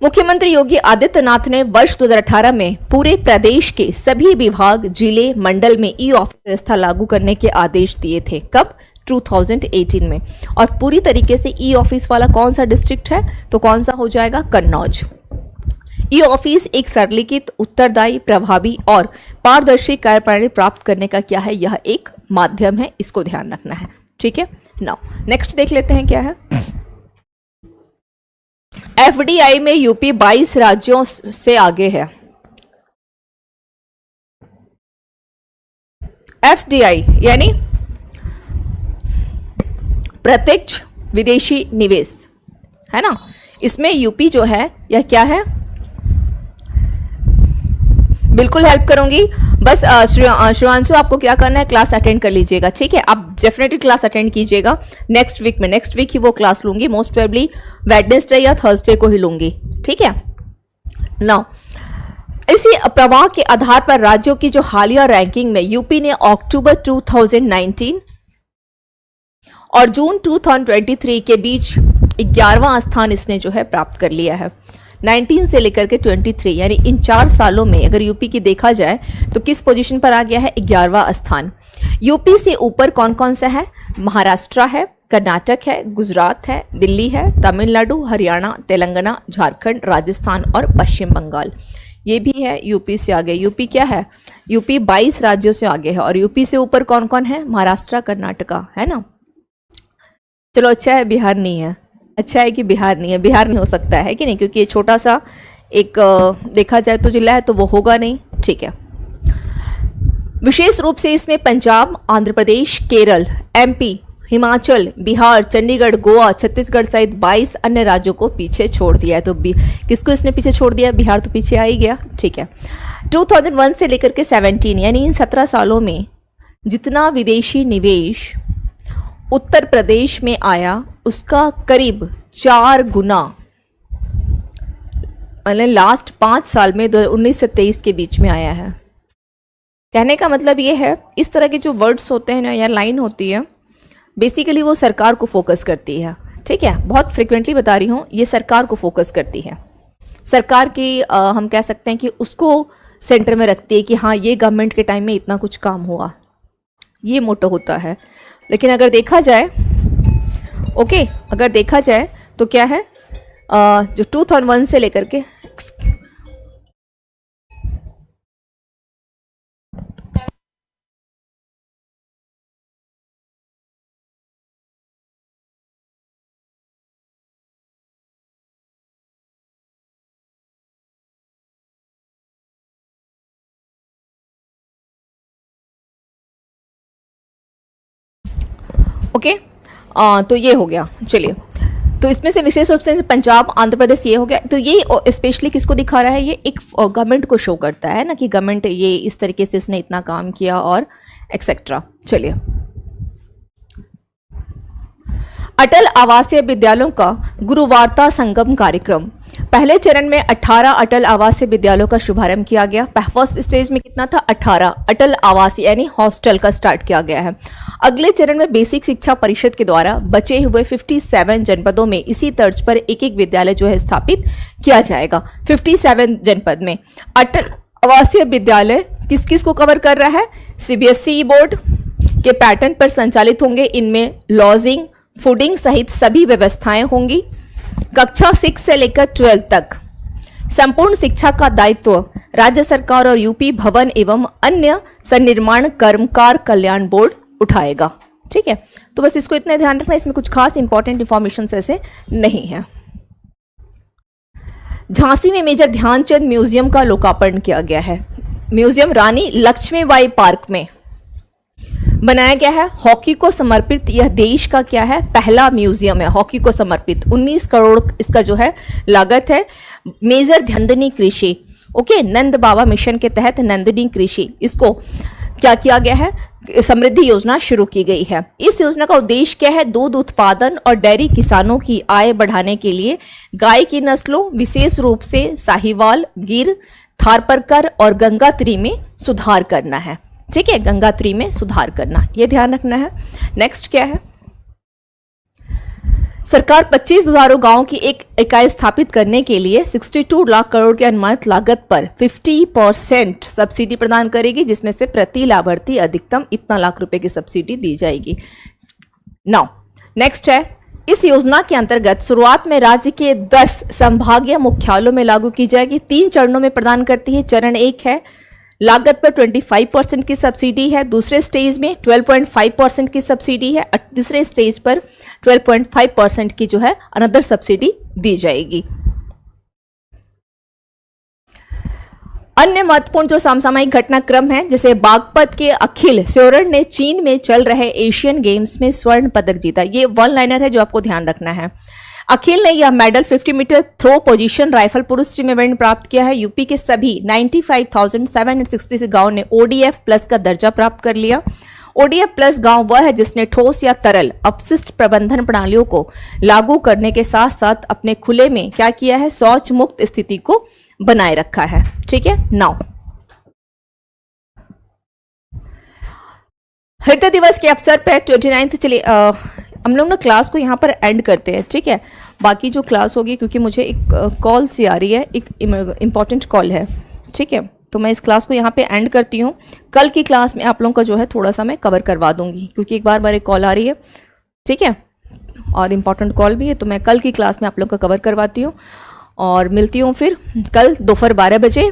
मुख्यमंत्री योगी आदित्यनाथ ने वर्ष 2018 में पूरे प्रदेश के सभी विभाग, जिले, मंडल में ई ऑफिस व्यवस्था लागू करने के आदेश दिए थे। कब? 2018 में। और पूरी तरीके से ई ऑफिस वाला कौन सा डिस्ट्रिक्ट है, तो कौन सा हो जाएगा? कन्नौज। ई ऑफिस एक सरलीकृत, उत्तरदायी, प्रभावी और पारदर्शी कार्यप्रणाली प्राप्त करने का क्या है, यह एक माध्यम है, इसको ध्यान रखना है, ठीक है। नाउ नेक्स्ट देख लेते हैं क्या है। एफडीआई में यूपी 22 राज्यों से आगे है। एफडीआई यानी प्रत्यक्ष विदेशी निवेश, है ना। इसमें यूपी जो है यह क्या है, बिल्कुल हेल्प करूंगी। बस श्रीवांशु आपको क्या करना है, क्लास अटेंड कर लीजिएगा, ठीक है। आप डेफिनेटली क्लास अटेंड कीजिएगा नेक्स्ट वीक में। नेक्स्ट वीक ही वो क्लास लूंगी, मोस्ट प्रोबेबली वेडनेसडे या थर्सडे को ही लूंगी, ठीक है। नाउ इसी प्रवाह के आधार पर राज्यों की जो हालिया रैंकिंग में यूपी ने अक्टूबर 2019 और जून 2023 के बीच 11वां स्थान इसने जो है प्राप्त कर लिया है। 19 से लेकर के 23 यानी इन 4 सालों में अगर यूपी की देखा जाए तो किस पोजीशन पर आ गया है? 11वां स्थान। यूपी से ऊपर कौन कौन सा है? महाराष्ट्र है, कर्नाटक है, गुजरात है, दिल्ली है, तमिलनाडु, हरियाणा, तेलंगाना, झारखंड, राजस्थान और पश्चिम बंगाल, ये भी है यूपी से आगे। यूपी क्या है? यूपी 22 राज्यों से आगे है। और यूपी से ऊपर कौन कौन है? महाराष्ट्र, कर्नाटका, है ना। चलो अच्छा है बिहार नहीं है, अच्छा है कि बिहार नहीं है। बिहार नहीं हो सकता है कि नहीं, क्योंकि ये छोटा सा एक देखा जाए तो जिला है, तो वो होगा नहीं, ठीक है। विशेष रूप से इसमें पंजाब, आंध्र प्रदेश, केरल, एमपी, हिमाचल, बिहार, चंडीगढ़, गोवा, छत्तीसगढ़ सहित 22 अन्य राज्यों को पीछे छोड़ दिया है। तो किसको इसने पीछे छोड़ दिया? बिहार तो पीछे आ ही गया, ठीक है। 2001 से लेकर के 17 यानी इन 17 सालों में जितना विदेशी निवेश उत्तर प्रदेश में आया उसका करीब 4 गुना, मतलब लास्ट 5 साल में 2019 से 23 के बीच में आया है। कहने का मतलब ये है, इस तरह के जो वर्ड्स होते हैं ना या लाइन होती है, बेसिकली वो सरकार को फोकस करती है, ठीक है। बहुत फ्रिक्वेंटली बता रही हूँ, ये सरकार को फोकस करती है। सरकार की हम कह सकते हैं कि उसको सेंटर में रखती है कि हाँ ये गवर्नमेंट के टाइम में इतना कुछ काम हुआ, ये मोटो होता है। लेकिन अगर देखा जाए अगर देखा जाए तो क्या है, जो 2001 से लेकर के ओके, तो ये हो गया। चलिए, तो इसमें से विशेष रूप से पंजाब, आंध्र प्रदेश ये हो गया। तो ये स्पेशली किसको दिखा रहा है, ये एक गवर्नमेंट को शो करता है ना कि गवर्नमेंट ये इस तरीके से इसने इतना काम किया और एक्सेट्रा। चलिए, अटल आवासीय विद्यालयों का गुरुवार्ता संगम कार्यक्रम। पहले चरण में 18 अटल आवासीय विद्यालयों का शुभारंभ किया गया। फर्स्ट स्टेज में कितना था, 18 अटल आवासीय यानी हॉस्टल का स्टार्ट किया गया है। अगले चरण में बेसिक शिक्षा परिषद के द्वारा बचे हुए 57 जनपदों में इसी तर्ज पर एक एक विद्यालय जो है स्थापित किया जाएगा। 57 जनपद में अटल आवासीय विद्यालय किस किस को कवर कर रहा है, सीबीएसई बोर्ड के पैटर्न पर संचालित होंगे। इनमें लॉजिंग, फूडिंग सहित सभी व्यवस्थाएं होंगी। कक्षा 6 से लेकर 12 तक संपूर्ण शिक्षा का दायित्व राज्य सरकार और यूपी भवन एवं अन्य सन्निर्माण कर्मकार कल्याण बोर्ड उठाएगा। ठीक है, तो बस इसको इतना ध्यान रखना, इसमें कुछ खास इंपॉर्टेंट इंफॉर्मेशन ऐसे नहीं है। झांसी में मेजर ध्यानचंद म्यूजियम का लोकार्पण किया गया है। म्यूजियम रानी लक्ष्मीबाई पार्क में बनाया गया है। हॉकी को समर्पित यह देश का क्या है, पहला म्यूजियम है हॉकी को समर्पित। 19 करोड़ इसका जो है लागत है। मेजर ध्यानचंद कृषि, ओके, नंद बाबा मिशन के तहत नंदिनी कृषि, इसको क्या किया गया है, समृद्धि योजना शुरू की गई है। इस योजना का उद्देश्य क्या है, दूध उत्पादन और डेयरी किसानों की आय बढ़ाने के लिए गाय की नस्लों विशेष रूप से साहिवाल, गिर, थारपारकर और गंगात्री में सुधार करना है। ठीक है, गंगात्री में सुधार करना, ये ध्यान रखना है। नेक्स्ट क्या है, सरकार 25 दुधारू गांवों की एक इकाई स्थापित करने के लिए 62 लाख करोड़ की अनुमानित लागत पर 50% सब्सिडी प्रदान करेगी, जिसमें से प्रति लाभार्थी अधिकतम इतना लाख रुपए की सब्सिडी दी जाएगी। नाउ नेक्स्ट है, इस योजना के अंतर्गत शुरुआत में राज्य के 10 संभागीय मुख्यालयों में लागू की जाएगी। 3 चरणों में प्रदान करती है। चरण 1 है, लागत पर 25% की सब्सिडी है। दूसरे स्टेज में 12.5% की सब्सिडी है। तीसरे स्टेज पर 12.5% की जो है अनदर सब्सिडी दी जाएगी। अन्य महत्वपूर्ण जो समसामयिक घटनाक्रम है, जैसे बागपत के अखिल स्योरन ने चीन में चल रहे एशियन गेम्स में स्वर्ण पदक जीता। ये वन लाइनर है जो आपको ध्यान रखना है। अखिल ने यह medal 50 metre throw position rifle पुरुष टीम इवेंट प्राप्त किया है। यूपी के सभी 95,766 गांव ने ओडीएफ प्लस का दर्जा प्राप्त कर लिया। ओडीएफ प्लस गांव वह है जिसने ठोस या तरल अपशिष्ट प्रबंधन प्रणालियों को लागू करने के साथ साथ अपने खुले में क्या किया है, शौच मुक्त स्थिति को बनाए रखा है। ठीक है, नाउ हृदय दिवस के अवसर पर 29, चलिए हम लोग ना क्लास को यहाँ पर एंड करते हैं। ठीक है, बाकी जो क्लास होगी, क्योंकि मुझे एक कॉल सी आ रही है, एक इम्पॉर्टेंट कॉल है। ठीक है, तो मैं इस क्लास को यहाँ पे एंड करती हूँ। कल की क्लास में आप लोगों का जो है थोड़ा सा मैं कवर करवा दूंगी, क्योंकि एक बार एक कॉल आ रही है। ठीक है, और इम्पॉर्टेंट कॉल भी है, तो मैं कल की क्लास में आप लोगों का कवर करवाती हूँ और मिलती हूँ फिर कल दोपहर 12 बजे।